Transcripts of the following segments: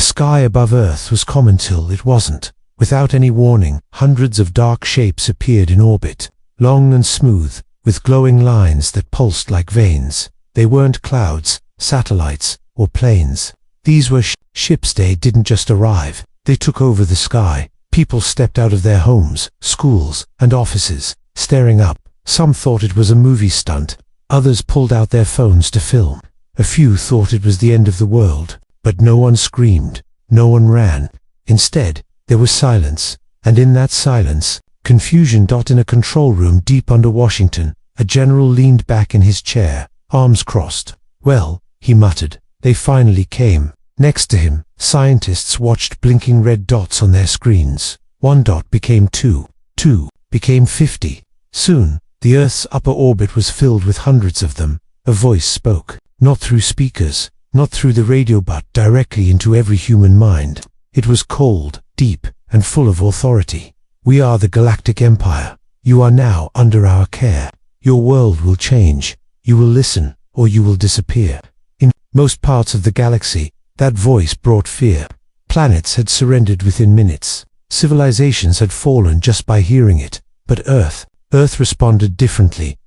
sky above Earth was calm until it wasn't. Without any warning, hundreds of dark shapes appeared in orbit, long and smooth, with glowing lines that pulsed like veins. They weren't clouds, satellites, or planes. These were ships. They didn't just arrive, they took over the sky. People stepped out of their homes, schools, and offices, staring up. Some thought it was a movie stunt. Others pulled out their phones to film. A few thought it was the end of the world, but no one screamed, no one ran. Instead, there was silence, and in that silence, confusion. In a control room deep under Washington, a general leaned back in his chair, arms crossed. "Well," he muttered, "they finally came." Next to him, scientists watched blinking red dots on their screens. 1 dot became 2, 2 became 50. Soon, the Earth's upper orbit was filled with hundreds of them. A voice spoke, not through speakers, not through the radio, but directly into every human mind. It was cold, deep, and full of authority. "We are the Galactic Empire. You are now under our care. Your world will change. You will listen, or you will disappear." In most parts of the galaxy, that voice brought fear. Planets had surrendered within minutes. Civilizations had fallen just by hearing it. But Earth responded differently.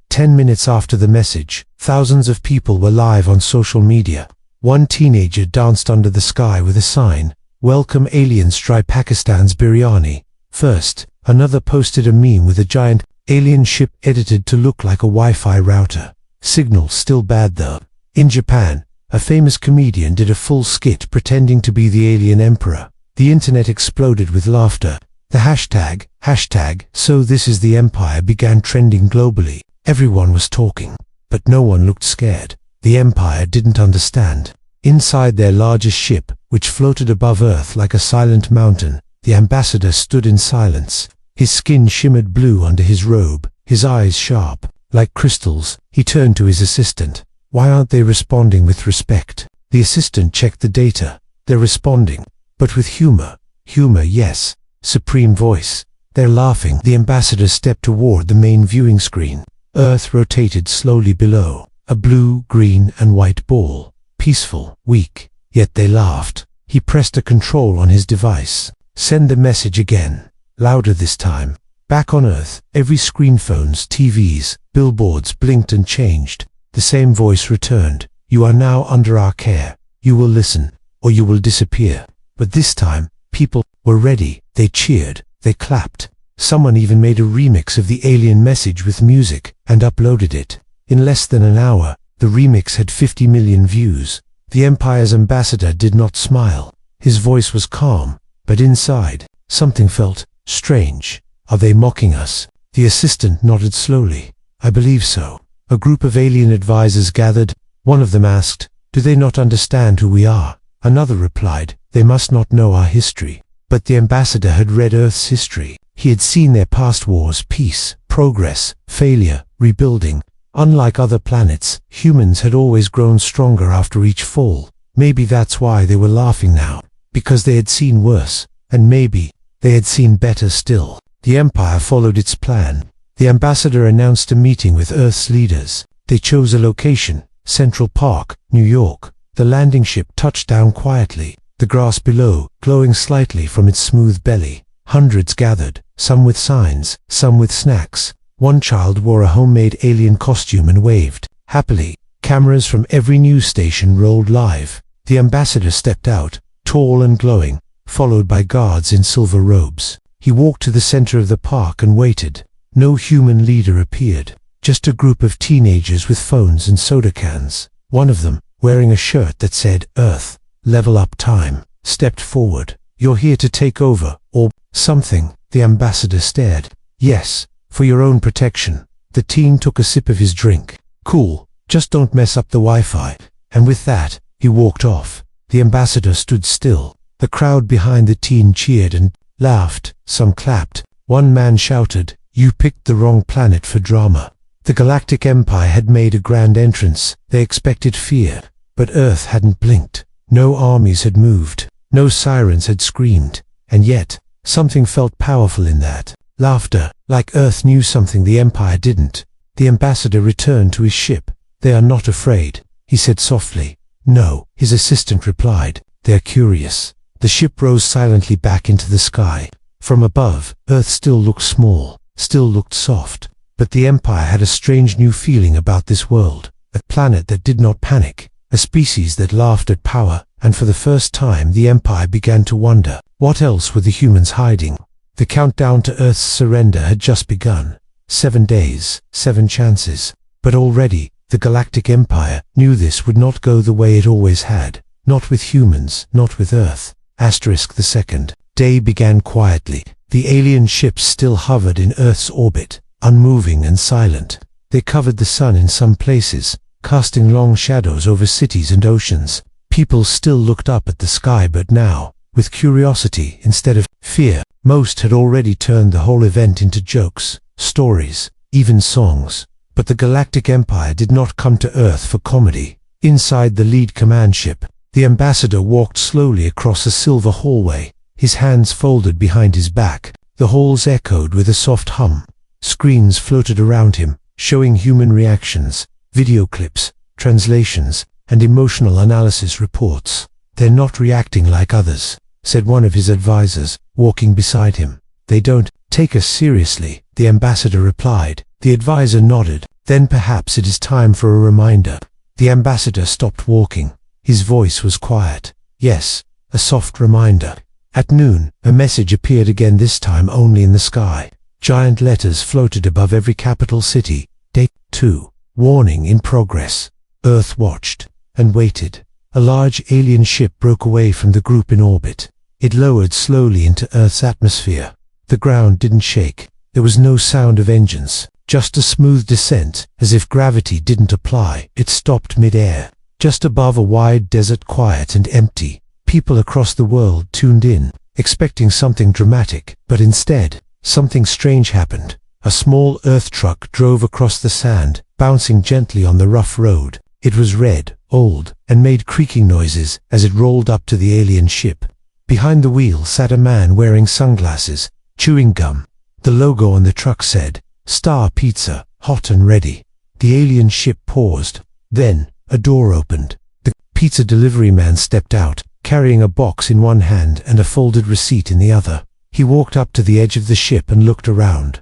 10 minutes after the message, thousands of people were live on social media. One teenager danced under the sky with a sign, "Welcome aliens, try Pakistan's biryani." First, another posted a meme with a giant alien ship edited to look like a Wi-Fi router. Signal still bad though. In Japan, a famous comedian did a full skit pretending to be the alien emperor. The internet exploded with laughter. The hashtag "So this is the empire" began trending globally. Everyone was talking, but no one looked scared. The empire didn't understand. Inside their largest ship, which floated above Earth like a silent mountain, the ambassador stood in silence. His skin shimmered blue under his robe, his eyes sharp, like crystals. He turned to his assistant. "Why aren't they responding with respect?" The assistant checked the data. "They're responding, but with humor." "Humor, yes. Supreme voice. They're laughing." The ambassador stepped toward the main viewing screen. Earth rotated slowly below, a blue, green, and white ball. Peaceful, weak, yet they laughed. He pressed a control on his device. "Send the message again." Louder this time. Back on Earth, every screen, phones, TVs, billboards blinked and changed. The same voice returned. "You are now under our care. You will listen, or you will disappear." But this time, people were ready. They cheered, they clapped. Someone even made a remix of the alien message with music and uploaded it. In less than an hour, the remix had 50 million views. The Empire's ambassador did not smile. His voice was calm, but inside, something felt strange. "Are they mocking us?" The assistant nodded slowly. "I believe so." A group of alien advisors gathered. One of them asked, "Do they not understand who we are?" Another replied, "They must not know our history." But the ambassador had read Earth's history. He had seen their past wars, peace, progress, failure, rebuilding. Unlike other planets, humans had always grown stronger after each fall. Maybe that's why they were laughing now, because they had seen worse, and maybe they had seen better still. The Empire followed its plan. The ambassador announced a meeting with Earth's leaders. They chose a location, Central Park, New York. The landing ship touched down quietly, the grass below glowing slightly from its smooth belly. Hundreds gathered, some with signs, some with snacks. One child wore a homemade alien costume and waved. Happily, cameras from every news station rolled live. The ambassador stepped out, tall and glowing, followed by guards in silver robes. He walked to the center of the park and waited. No human leader appeared, just a group of teenagers with phones and soda cans. One of them, wearing a shirt that said, "Earth, level up time," stepped forward. "You're here to take over, or something." The ambassador stared. "Yes, for your own protection." The teen took a sip of his drink. "Cool, just don't mess up the Wi-Fi." And with that, he walked off. The ambassador stood still. The crowd behind the teen cheered and laughed. Some clapped. One man shouted, "You picked the wrong planet for drama." The Galactic Empire had made a grand entrance. They expected fear, but Earth hadn't blinked. No armies had moved. No sirens had screamed. And yet, something felt powerful in that. Laughter, like Earth knew something the Empire didn't. The ambassador returned to his ship. "They are not afraid," he said softly. "No," his assistant replied. they're curious. The ship rose silently back into the sky. From above, Earth still looked small, still looked soft. But the Empire had a strange new feeling about this world. A planet that did not panic. A species that laughed at power. And for the first time the Empire began to wonder, what else were the humans hiding? The countdown to Earth's surrender had just begun. 7 days, 7 chances. But already, the Galactic Empire knew this would not go the way it always had. Not with humans, not with Earth. The second day began quietly. The alien ships still hovered in Earth's orbit, unmoving and silent. They covered the sun in some places, casting long shadows over cities and oceans. People still looked up at the sky, but now, with curiosity instead of fear. Most had already turned the whole event into jokes, stories, even songs. But the Galactic Empire did not come to Earth for comedy. Inside the lead command ship, the ambassador walked slowly across a silver hallway, his hands folded behind his back. The halls echoed with a soft hum. Screens floated around him, showing human reactions, video clips, translations, and emotional analysis reports. "They're not reacting like others," said one of his advisors, walking beside him. "They don't take us seriously," the ambassador replied. The advisor nodded. "Then perhaps it is time for a reminder." The ambassador stopped walking. His voice was quiet. "Yes, a soft reminder." At noon, a message appeared again, this time only in the sky. Giant letters floated above every capital city. Day 2. Warning in progress. Earth watched and waited. A large alien ship broke away from the group in orbit. It lowered slowly into Earth's atmosphere. The ground didn't shake. There was no sound of engines, just a smooth descent, as if gravity didn't apply. It stopped mid-air, just above a wide desert, quiet and empty. People across the world tuned in, expecting something dramatic, but instead, something strange happened. A small Earth truck drove across the sand, bouncing gently on the rough road. It was red, old, and made creaking noises as it rolled up to the alien ship. Behind the wheel sat a man wearing sunglasses, chewing gum. The logo on the truck said, "Star Pizza, hot and ready." The alien ship paused. Then, a door opened. The pizza delivery man stepped out, carrying a box in one hand and a folded receipt in the other. He walked up to the edge of the ship and looked around.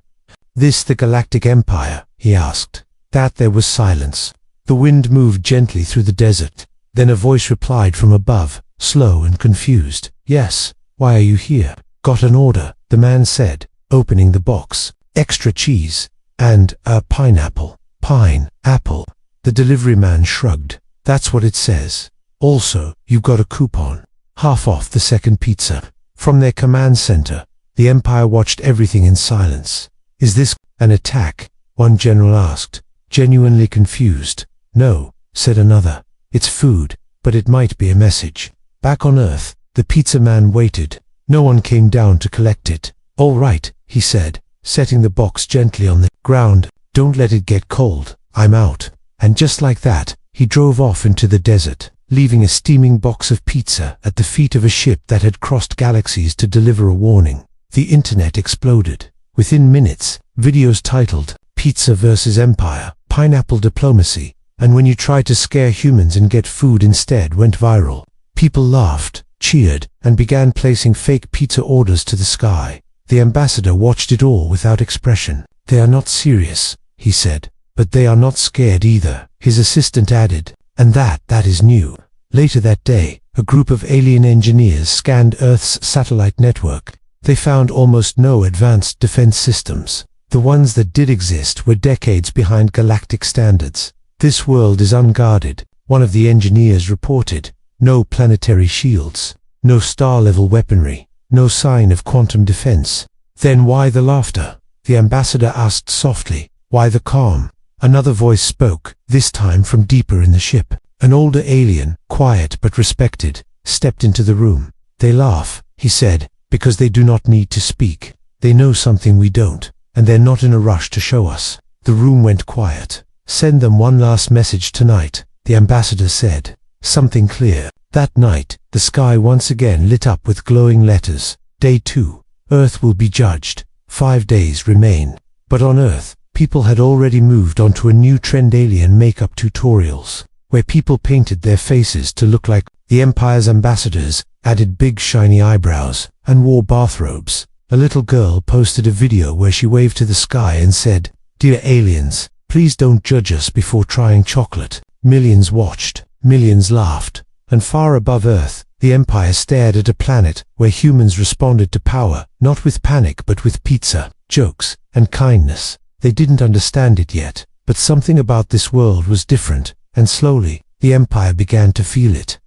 "This the Galactic Empire?" he asked. There was silence. The wind moved gently through the desert. Then a voice replied from above, slow and confused. "Yes, why are you here?" "Got an order," the man said, opening the box. "Extra cheese. And a pineapple." "Pine-apple." The delivery man shrugged. "That's what it says. Also, you got a coupon. Half off the second pizza." From their command center, the Empire watched everything in silence. "Is this an attack?" one general asked, genuinely confused. "No," said another. "It's food, but it might be a message." Back on Earth, the pizza man waited. No one came down to collect it. "All right," he said, setting the box gently on the ground. "Don't let it get cold. I'm out." And just like that, he drove off into the desert, leaving a steaming box of pizza at the feet of a ship that had crossed galaxies to deliver a warning. The internet exploded. Within minutes, videos titled, "Pizza vs. Empire, Pineapple Diplomacy," and "When you try to scare humans and get food instead" went viral. People laughed, cheered, and began placing fake pizza orders to the sky. The ambassador watched it all without expression. "They are not serious," he said. "But they are not scared either," his assistant added. "And that is new." Later that day, a group of alien engineers scanned Earth's satellite network. They found almost no advanced defense systems. The ones that did exist were decades behind galactic standards. "This world is unguarded," one of the engineers reported. "No planetary shields, no star-level weaponry, no sign of quantum defense." "Then why the laughter?" the ambassador asked softly. "Why the calm?" Another voice spoke, this time from deeper in the ship. An older alien, quiet but respected, stepped into the room. "They laugh," he said, "because they do not need to speak. They know something we don't, and they're not in a rush to show us." The room went quiet. "Send them one last message tonight," the ambassador said. Something clear. That night, the sky once again lit up with glowing letters. Day 2. Earth will be judged. 5 days remain. But on Earth, people had already moved on to a new trend: alien makeup tutorials, where people painted their faces to look like The Empire's ambassadors added big shiny eyebrows and wore bathrobes. A little girl posted a video where she waved to the sky and said, "Dear aliens, please don't judge us before trying chocolate." Millions watched, millions laughed, and far above Earth, the Empire stared at a planet where humans responded to power, not with panic but with pizza, jokes, and kindness. They didn't understand it yet, but something about this world was different, and slowly, the Empire began to feel it.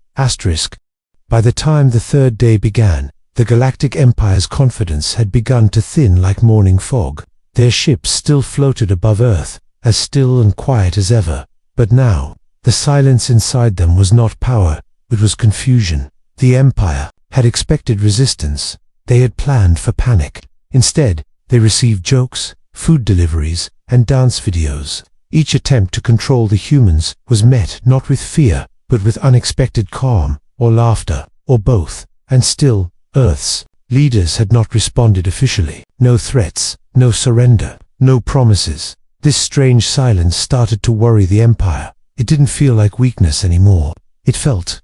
By the time the third day began, the Galactic Empire's confidence had begun to thin like morning fog. Their ships still floated above Earth, as still and quiet as ever, but now, the silence inside them was not power, it was confusion. The Empire had expected resistance. They had planned for panic. Instead, they received jokes, food deliveries, and dance videos. Each attempt to control the humans was met not with fear, but with unexpected calm, or laughter, or both. And still, Earth's leaders had not responded officially. No threats, no surrender, no promises. This strange silence started to worry the Empire. It didn't feel like weakness anymore. It felt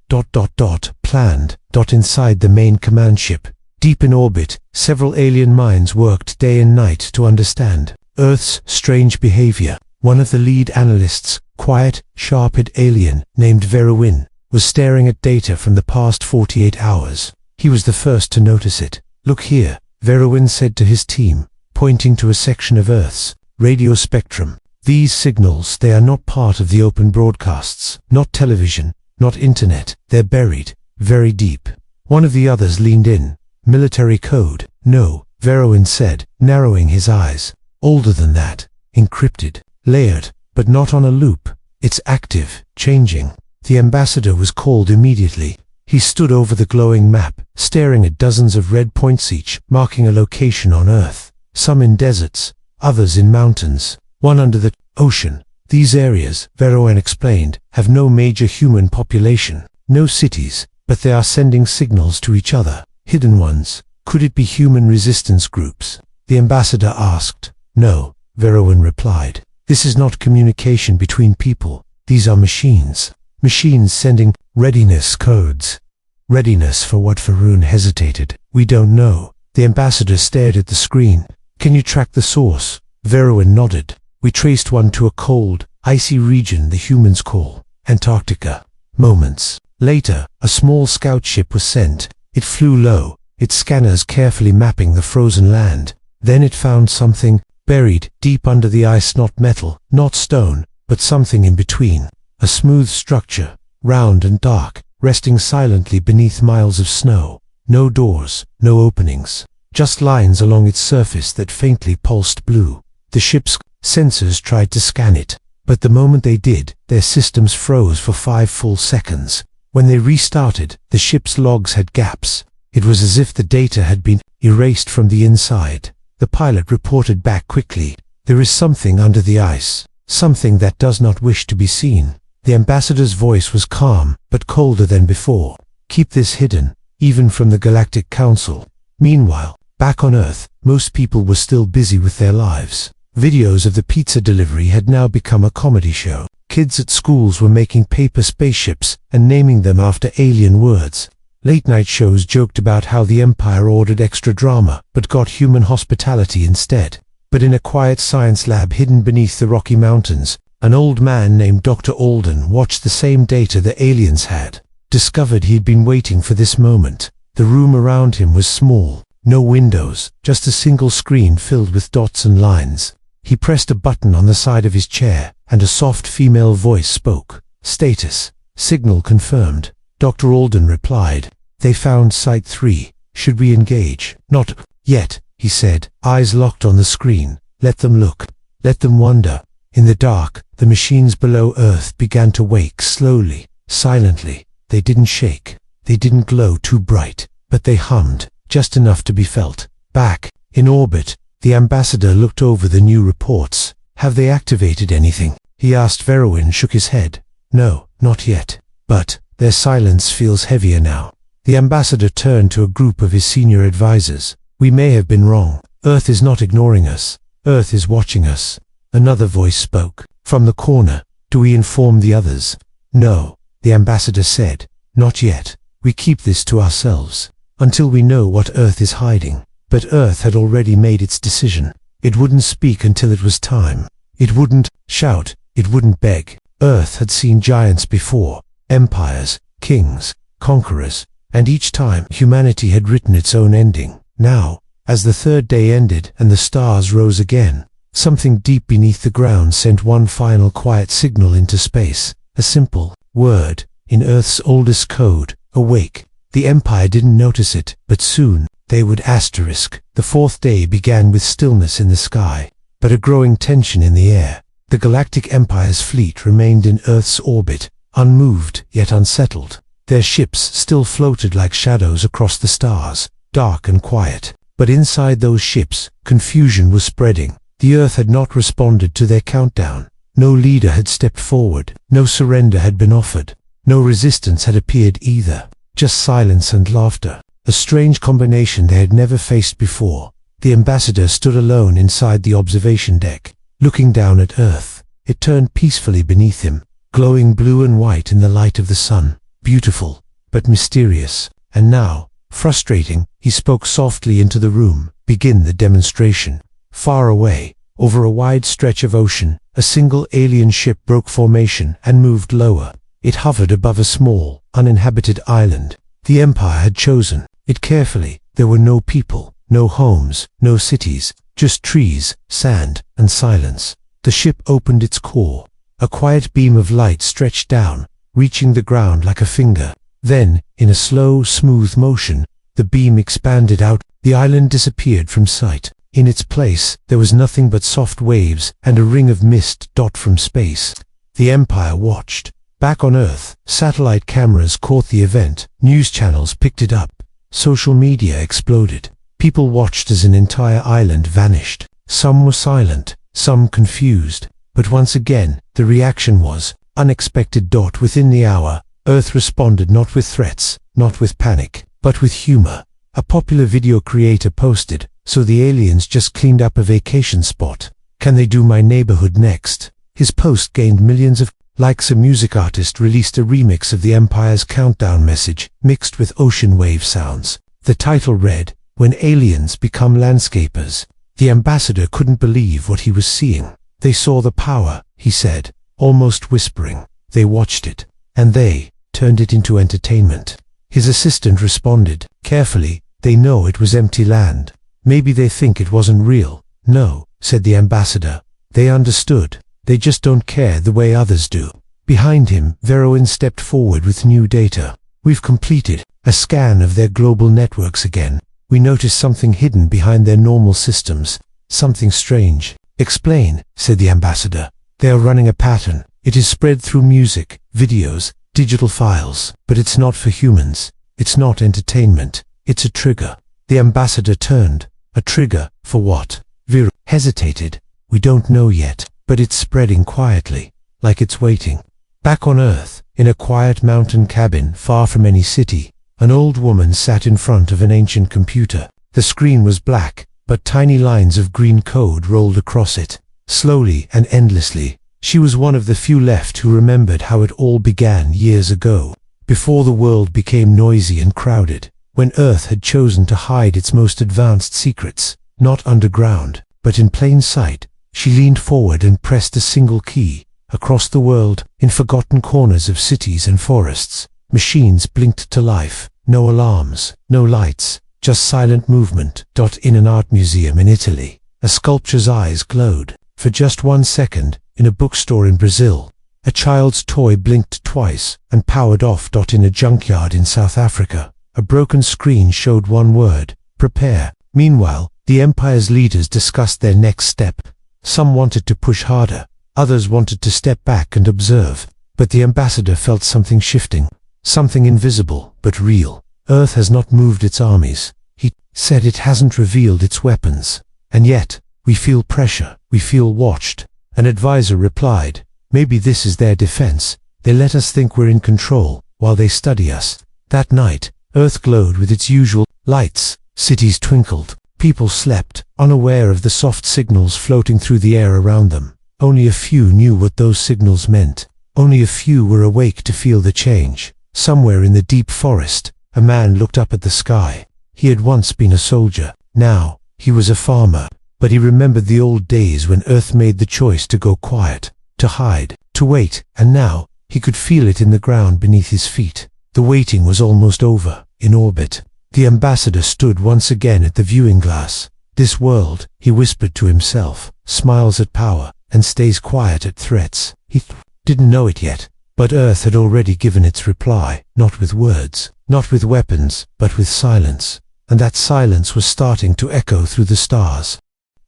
planned. Inside the main command ship, deep in orbit, several alien minds worked day and night to understand Earth's strange behavior. One of the lead analysts, quiet, sharp-eyed alien named Verowin, was staring at data from the past 48 hours. He was the first to notice it. "Look here," Verowin said to his team, pointing to a section of Earth's radio spectrum. "These signals, they are not part of the open broadcasts, not television, not internet. They're buried, very deep." One of the others leaned in. "Military code." "No," Verowin said, narrowing his eyes. "Older than that. Encrypted. Layered, but not on a loop. It's active, changing." The ambassador was called immediately. He stood over the glowing map, staring at dozens of red points each, marking a location on Earth. Some in deserts, others in mountains, one under the ocean. "These areas," Verowin explained, "have no major human population, no cities, but they are sending signals to each other. Hidden ones. Could it be human resistance groups?" The ambassador asked. "No," Verowin replied. "This is not communication between people. These are machines. Machines sending readiness codes." "Readiness for what?" Verowin hesitated. "We don't know." The ambassador stared at the screen. "Can you track the source?" Verowin nodded. "We traced one to a cold, icy region the humans call Antarctica." Moments later, a small scout ship was sent. It flew low, its scanners carefully mapping the frozen land. Then it found something buried deep under the ice, not metal, not stone, but something in between. A smooth structure, round and dark, resting silently beneath miles of snow. No doors, no openings, just lines along its surface that faintly pulsed blue. The ship's sensors tried to scan it, but the moment they did, their systems froze for 5 full seconds. When they restarted, the ship's logs had gaps. It was as if the data had been erased from the inside. The pilot reported back quickly. "There is something under the ice, something that does not wish to be seen." The ambassador's voice was calm, but colder than before. "Keep this hidden, even from the Galactic Council." Meanwhile, back on Earth, most people were still busy with their lives. Videos of the pizza delivery had now become a comedy show. Kids at schools were making paper spaceships and naming them after alien words. Late-night shows joked about how the Empire ordered extra drama, but got human hospitality instead. But in a quiet science lab hidden beneath the Rocky Mountains, an old man named Dr. Alden watched the same data the aliens had. Discovered he'd been waiting for this moment. The room around him was small, no windows, just a single screen filled with dots and lines. He pressed a button on the side of his chair, and a soft female voice spoke. "Status. Signal confirmed." Dr. Alden replied. "They found Site 3. Should we engage?" "Not yet," he said, eyes locked on the screen. "Let them look. Let them wonder." In the dark, the machines below Earth began to wake slowly, silently. They didn't shake. They didn't glow too bright, but they hummed, just enough to be felt. Back, in orbit, the ambassador looked over the new reports. "Have they activated anything?" he asked. Verowin shook his head. "No, not yet. But their silence feels heavier now." The ambassador turned to a group of his senior advisors. "We may have been wrong. Earth is not ignoring us. Earth is watching us." Another voice spoke. From the corner. "Do we inform the others?" "No," the ambassador said. Not yet. We keep this to ourselves. Until we know what Earth is hiding. But Earth had already made its decision. It wouldn't speak until it was time. It wouldn't shout. It wouldn't beg. Earth had seen giants before. Empires, kings, conquerors. And each time, humanity had written its own ending. Now, as the third day ended and the stars rose again, something deep beneath the ground sent one final quiet signal into space. A simple word, in Earth's oldest code, awake. The Empire didn't notice it, but soon, they would asterisk. The fourth day began with stillness in the sky, but a growing tension in the air. The Galactic Empire's fleet remained in Earth's orbit, unmoved yet unsettled. Their ships still floated like shadows across the stars, dark and quiet. But inside those ships, confusion was spreading. The Earth had not responded to their countdown. No leader had stepped forward. No surrender had been offered. No resistance had appeared either. Just silence and laughter. A strange combination they had never faced before. The ambassador stood alone inside the observation deck, looking down at Earth. It turned peacefully beneath him, glowing blue and white in the light of the sun. Beautiful, but mysterious. And now, frustrating, he spoke softly into the room. Begin the demonstration. Far away, over a wide stretch of ocean, a single alien ship broke formation and moved lower. It hovered above a small, uninhabited island. The Empire had chosen it carefully. There were no people, no homes, no cities, just trees, sand, and silence. The ship opened its core. A quiet beam of light stretched down, reaching the ground like a finger. Then, in a slow, smooth motion, the beam expanded out. The island disappeared from sight. In its place, there was nothing but soft waves and a ring of mist from space. The Empire watched. Back on Earth, satellite cameras caught the event. News channels picked it up. Social media exploded. People watched as an entire island vanished. Some were silent, some confused. But once again, the reaction was unexpected. Within the hour, Earth responded not with threats, not with panic, but with humor. A popular video creator posted, "So the aliens just cleaned up a vacation spot. Can they do my neighborhood next?" His post gained millions of likes. A music artist released a remix of the Empire's countdown message, mixed with ocean wave sounds. The title read, "When Aliens Become Landscapers." The ambassador couldn't believe what he was seeing. "They saw the power," he said, almost whispering. "They watched it, and they turned it into entertainment." His assistant responded, carefully, "They know it was empty land. Maybe they think it wasn't real." "No," said the ambassador. "They understood. They just don't care the way others do." Behind him, Veroin stepped forward with new data. "We've completed a scan of their global networks again. We noticed something hidden behind their normal systems. Something strange." "Explain," said the ambassador. "They are running a pattern. It is spread through music, videos, digital files. But it's not for humans. It's not entertainment. It's a trigger." The ambassador turned. "A trigger? For what?" Veroin hesitated. "We don't know yet, but it's spreading quietly, like it's waiting." Back on Earth, in a quiet mountain cabin far from any city, an old woman sat in front of an ancient computer. The screen was black, but tiny lines of green code rolled across it, slowly and endlessly. She was one of the few left who remembered how it all began years ago, before the world became noisy and crowded, when Earth had chosen to hide its most advanced secrets, not underground, but in plain sight. She leaned forward and pressed a single key. Across the world, in forgotten corners of cities and forests, machines blinked to life. No alarms, no lights, just silent movement. In an art museum in Italy, a sculpture's eyes glowed. For just 1 second, in a bookstore in Brazil, a child's toy blinked twice and powered off. In a junkyard in South Africa, a broken screen showed one word: prepare. Meanwhile, the Empire's leaders discussed their next step. Some wanted to push harder, others wanted to step back and observe. But the ambassador felt something shifting, something invisible but real. "Earth has not moved its armies," he said. "It hasn't revealed its weapons. And yet, we feel pressure, we feel watched." An advisor replied, "Maybe this is their defense. They let us think we're in control, while they study us." That night, Earth glowed with its usual lights. Cities twinkled. People slept, unaware of the soft signals floating through the air around them. Only a few knew what those signals meant. Only a few were awake to feel the change. Somewhere in the deep forest, a man looked up at the sky. He had once been a soldier. Now, he was a farmer. But he remembered the old days when Earth made the choice to go quiet, to hide, to wait, and now, he could feel it in the ground beneath his feet. The waiting was almost over. In orbit, the ambassador stood once again at the viewing glass. This world, he whispered to himself, smiles at power, and stays quiet at threats. He didn't know it yet, but Earth had already given its reply, not with words, not with weapons, but with silence. And that silence was starting to echo through the stars.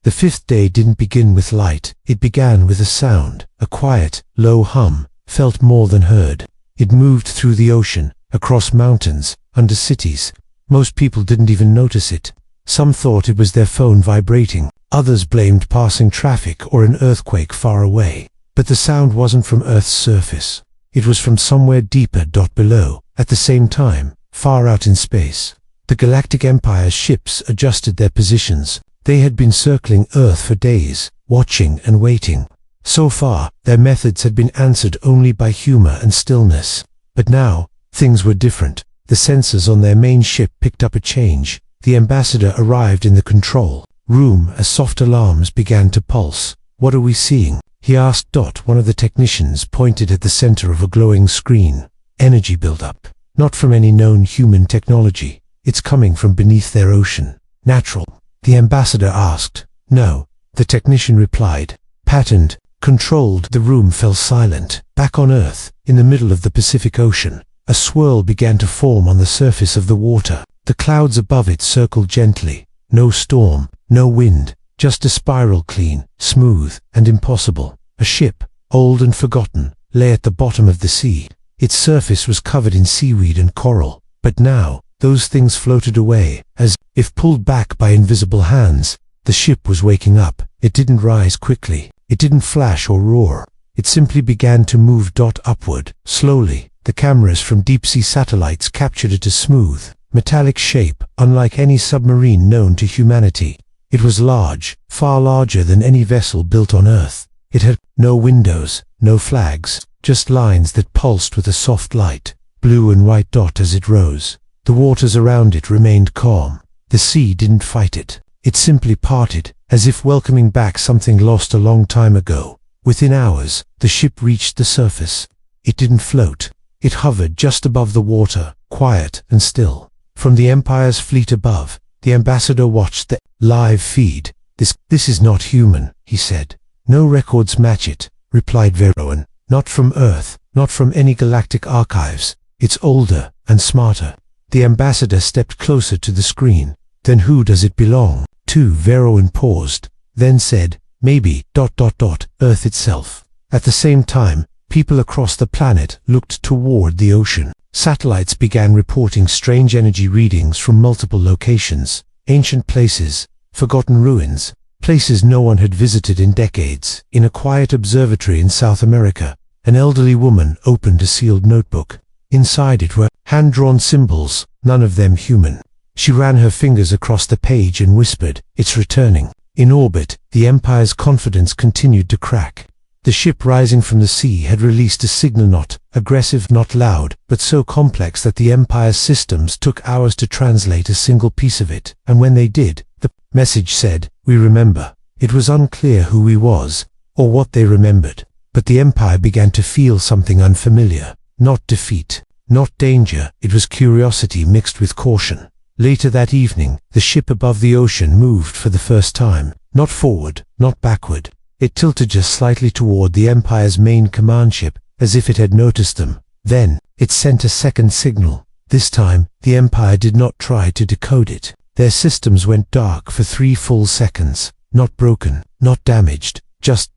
The fifth day didn't begin with light. It began with a sound, a quiet, low hum, felt more than heard. It moved through the ocean, across mountains, under cities. Most people didn't even notice it. Some thought it was their phone vibrating. Others blamed passing traffic or an earthquake far away. But the sound wasn't from Earth's surface. It was from somewhere deeper below. At the same time, far out in space, the Galactic Empire's ships adjusted their positions. They had been circling Earth for days, watching and waiting. So far, their methods had been answered only by humor and stillness. But now, things were different. The sensors on their main ship picked up a change. The ambassador arrived in the control room as soft alarms began to pulse. "What are we seeing?" he asked. One of the technicians pointed at the center of a glowing screen. "Energy buildup. Not from any known human technology. It's coming from beneath their ocean. Natural?" The ambassador asked. "No," the technician replied. "Patterned, controlled." The room fell silent. Back on Earth, in the middle of the Pacific Ocean, a swirl began to form on the surface of the water. The clouds above it circled gently. No storm, no wind, just a spiral, clean, smooth, and impossible. A ship, old and forgotten, lay at the bottom of the sea. Its surface was covered in seaweed and coral. But now, those things floated away, as if pulled back by invisible hands. The ship was waking up. It didn't rise quickly. It didn't flash or roar. It simply began to move upward, slowly. The cameras from deep-sea satellites captured it as smooth, metallic shape, unlike any submarine known to humanity. It was large, far larger than any vessel built on Earth. It had no windows, no flags, just lines that pulsed with a soft light, blue and white as it rose. The waters around it remained calm. The sea didn't fight it. It simply parted, as if welcoming back something lost a long time ago. Within hours, the ship reached the surface. It didn't float. It hovered just above the water, quiet and still. From the Empire's fleet above, the ambassador watched the live feed. This is not human," he said. "No records match it," replied Veroan. "Not from Earth, not from any galactic archives. It's older and smarter." The ambassador stepped closer to the screen. "Then who does it belong to?" Veroan paused, then said, "Maybe, Earth itself." At the same time, people across the planet looked toward the ocean. Satellites began reporting strange energy readings from multiple locations. Ancient places, forgotten ruins, places no one had visited in decades. In a quiet observatory in South America, an elderly woman opened a sealed notebook. Inside it were hand-drawn symbols, none of them human. She ran her fingers across the page and whispered, "It's returning." In orbit, the Empire's confidence continued to crack. The ship rising from the sea had released a signal, not aggressive, not loud, but so complex that the Empire's systems took hours to translate a single piece of it. And when they did, the message said, "We remember." It was unclear who he was, or what they remembered. But the Empire began to feel something unfamiliar. Not defeat, not danger, it was curiosity mixed with caution. Later that evening, the ship above the ocean moved for the first time. Not forward, not backward. It tilted just slightly toward the Empire's main command ship, as if it had noticed them. Then, it sent a second signal. This time, the Empire did not try to decode it. Their systems went dark for 3 full seconds. Not broken, not damaged, just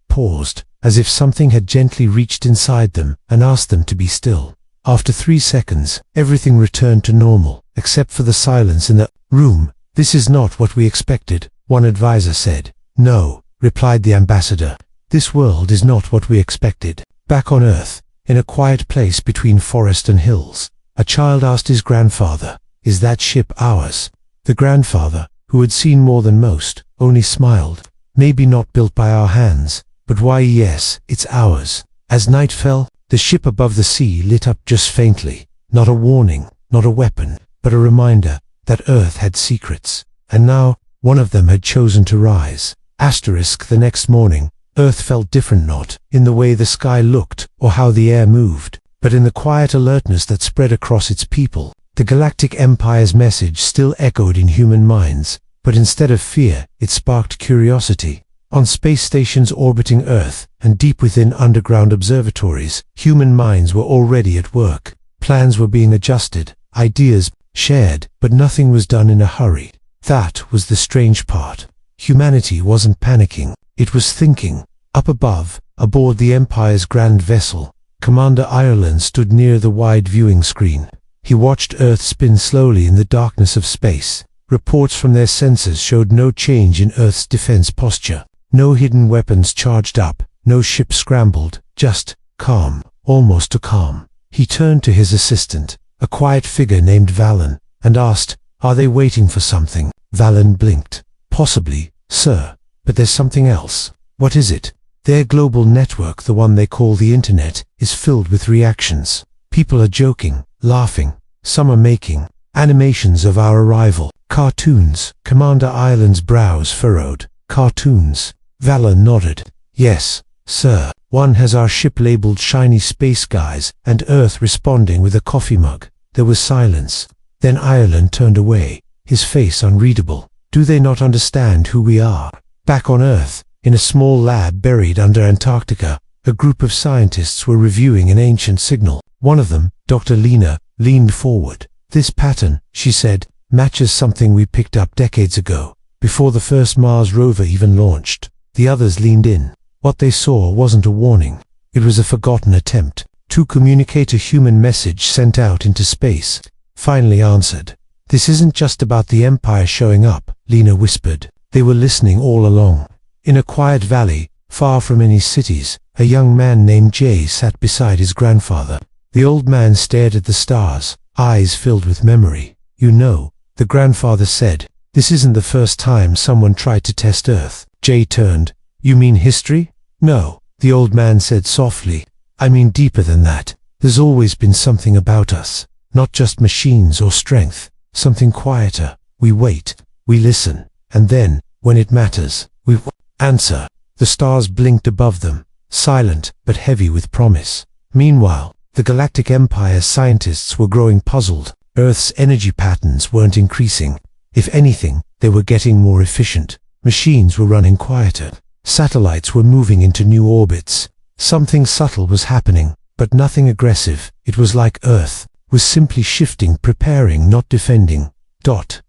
paused, as if something had gently reached inside them and asked them to be still. After 3 seconds, everything returned to normal, except for the silence in the room. "This is not what we expected," one advisor said. "No," replied the ambassador. "This world is not what we expected." Back on Earth, in a quiet place between forest and hills, a child asked his grandfather, "Is that ship ours?" The grandfather, who had seen more than most, only smiled. "Maybe not built by our hands, but why, yes, it's ours." As night fell, The ship above the sea lit up just faintly. Not a warning, not a weapon, but a reminder that Earth had secrets. And now, one of them had chosen to rise. The next morning, Earth felt different, not in the way the sky looked or how the air moved, but in the quiet alertness that spread across its people. The Galactic Empire's message still echoed in human minds, but instead of fear, it sparked curiosity. On space stations orbiting Earth, and deep within underground observatories, human minds were already at work. Plans were being adjusted, ideas shared, but nothing was done in a hurry. That was the strange part. Humanity wasn't panicking, it was thinking. Up above, aboard the Empire's grand vessel, Commander Ireland stood near the wide viewing screen. He watched Earth spin slowly in the darkness of space. Reports from their sensors showed no change in Earth's defense posture. No hidden weapons charged up, no ship scrambled, just calm, almost too calm. He turned to his assistant, a quiet figure named Valen, and asked, "Are they waiting for something?" Valen blinked. "Possibly, sir, but there's something else." "What is it?" "Their global network, the one they call the Internet, is filled with reactions. People are joking, laughing. Some are making animations of our arrival. Cartoons." Commander Ireland's brows furrowed. "Cartoons?" Valen nodded. "Yes, sir. One has our ship labeled Shiny Space Guys, and Earth responding with a coffee mug." There was silence. Then Ireland turned away, his face unreadable. "Do they not understand who we are?" Back on Earth, in a small lab buried under Antarctica, a group of scientists were reviewing an ancient signal. One of them, Dr. Lena, leaned forward. "This pattern," she said, "matches something we picked up decades ago, before the first Mars rover even launched." The others leaned in. What they saw wasn't a warning. It was a forgotten attempt to communicate a human message sent out into space. Finally answered. "This isn't just about the Empire showing up," Lena whispered. They were listening all along. In a quiet valley, far from any cities, a young man named Jay sat beside his grandfather. The old man stared at the stars, eyes filled with memory. "You know," the grandfather said, "this isn't the first time someone tried to test Earth." Jay turned. "You mean history?" "No," the old man said softly. "I mean deeper than that. There's always been something about us. Not just machines or strength. Something quieter. We wait. We listen. And then, when it matters, we answer." The stars blinked above them, silent but heavy with promise. Meanwhile, the Galactic Empire scientists were growing puzzled. Earth's energy patterns weren't increasing. If anything, they were getting more efficient. Machines were running quieter. Satellites were moving into new orbits. Something subtle was happening, but nothing aggressive. It was like Earth was simply shifting, preparing, not defending.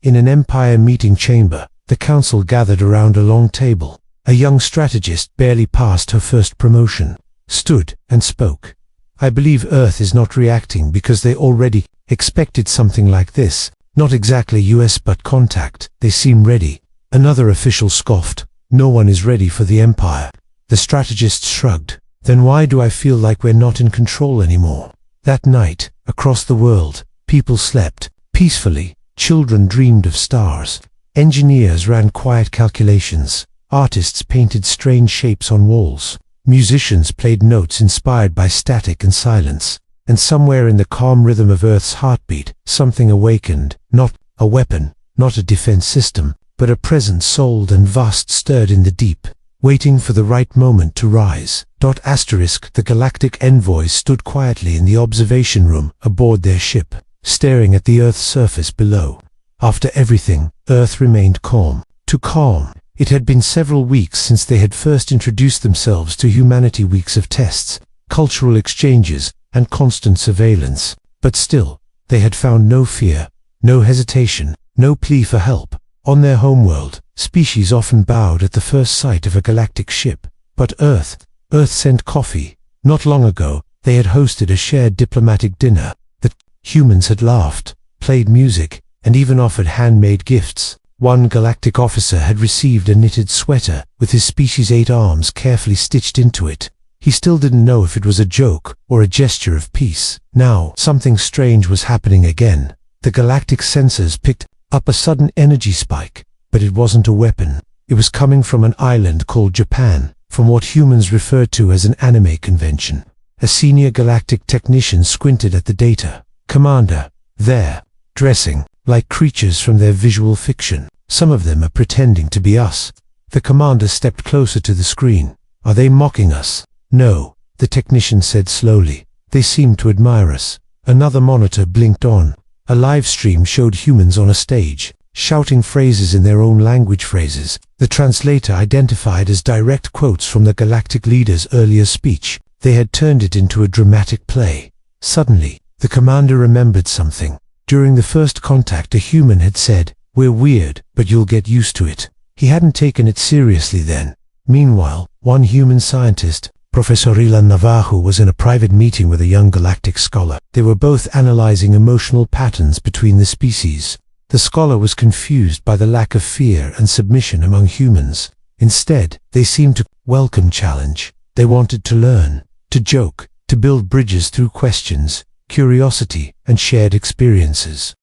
In an Empire meeting chamber, the council gathered around a long table. A young strategist, barely past her first promotion, stood and spoke. "I believe Earth is not reacting because they already expected something like this. Not exactly US, but contact. They seem ready." Another official scoffed. "No one is ready for the Empire." The strategist shrugged. "Then why do I feel like we're not in control anymore?" That night, across the world, people slept peacefully. Children dreamed of stars. Engineers ran quiet calculations. Artists painted strange shapes on walls. Musicians played notes inspired by static and silence. And somewhere in the calm rhythm of Earth's heartbeat, something awakened. Not a weapon, not a defense system, but a presence souled and vast, stirred in the deep, waiting for the right moment to rise. The galactic envoys stood quietly in the observation room aboard their ship, staring at the Earth's surface below. After everything, Earth remained calm. Too calm. It had been several weeks since they had first introduced themselves to humanity. Weeks of tests, cultural exchanges, and constant surveillance. But still, they had found no fear, no hesitation, no plea for help. On their homeworld, species often bowed at the first sight of a galactic ship. But Earth sent coffee. Not long ago, they had hosted a shared diplomatic dinner. The humans had laughed, played music, and even offered handmade gifts. One galactic officer had received a knitted sweater with his species' 8 arms carefully stitched into it. He still didn't know if it was a joke or a gesture of peace. Now, something strange was happening again. The galactic sensors picked up a sudden energy spike, but it wasn't a weapon. It was coming from an island called Japan, from what humans referred to as an anime convention. A senior galactic technician squinted at the data. "Commander, they're dressing like creatures from their visual fiction. Some of them are pretending to be us." The commander stepped closer to the screen. "Are they mocking us?" "No," the technician said slowly. "They seem to admire us." Another monitor blinked on. A live stream showed humans on a stage, shouting phrases in their own language phrases. The translator identified as direct quotes from the galactic leader's earlier speech. They had turned it into a dramatic play. Suddenly, the commander remembered something. During the first contact, a human had said, "We're weird, but you'll get used to it." He hadn't taken it seriously then. Meanwhile, one human scientist, Professor Ilan Navajo, was in a private meeting with a young galactic scholar. They were both analyzing emotional patterns between the species. The scholar was confused by the lack of fear and submission among humans. Instead, they seemed to welcome challenge. They wanted to learn, to joke, to build bridges through questions, curiosity, and shared experiences.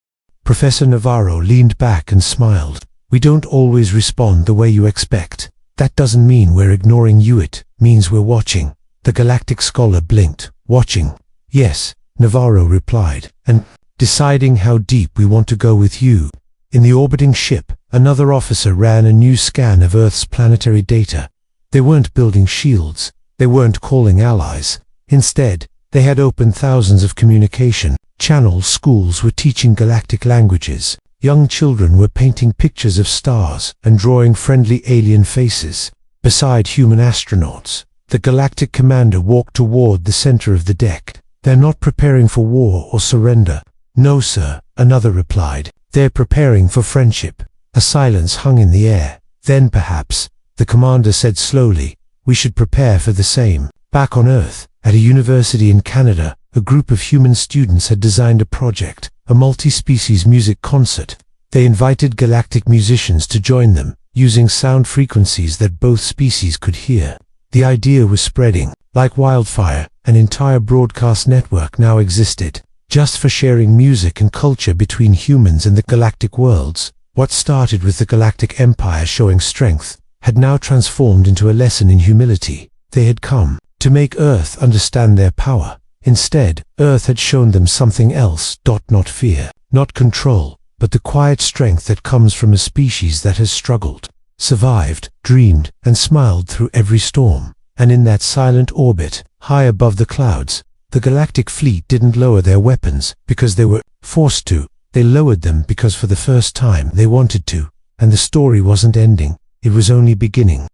Professor Navarro leaned back and smiled. "We don't always respond the way you expect. That doesn't mean we're ignoring you, it means we're watching." The galactic scholar blinked. "Watching?" "Yes," Navarro replied, "and deciding how deep we want to go with you." In the orbiting ship, another officer ran a new scan of Earth's planetary data. They weren't building shields. They weren't calling allies. Instead, they had opened thousands of communication channels. Schools were teaching galactic languages. Young children were painting pictures of stars and drawing friendly alien faces. Beside human astronauts, the galactic commander walked toward the center of the deck. "They're not preparing for war or surrender." "No, sir," another replied. "They're preparing for friendship." A silence hung in the air. "Then perhaps," the commander said slowly, "we should prepare for the same." Back on Earth, at a university in Canada, a group of human students had designed a project, a multi-species music concert. They invited galactic musicians to join them, using sound frequencies that both species could hear. The idea was spreading. Like wildfire, an entire broadcast network now existed, just for sharing music and culture between humans and the galactic worlds. What started with the Galactic Empire showing strength, had now transformed into a lesson in humility. They had come to make Earth understand their power. Instead, Earth had shown them something else. Not fear, not control, but the quiet strength that comes from a species that has struggled, survived, dreamed, and smiled through every storm. And in that silent orbit, high above the clouds, the galactic fleet didn't lower their weapons because they were forced to. They lowered them because for the first time they wanted to. And the story wasn't ending, it was only beginning.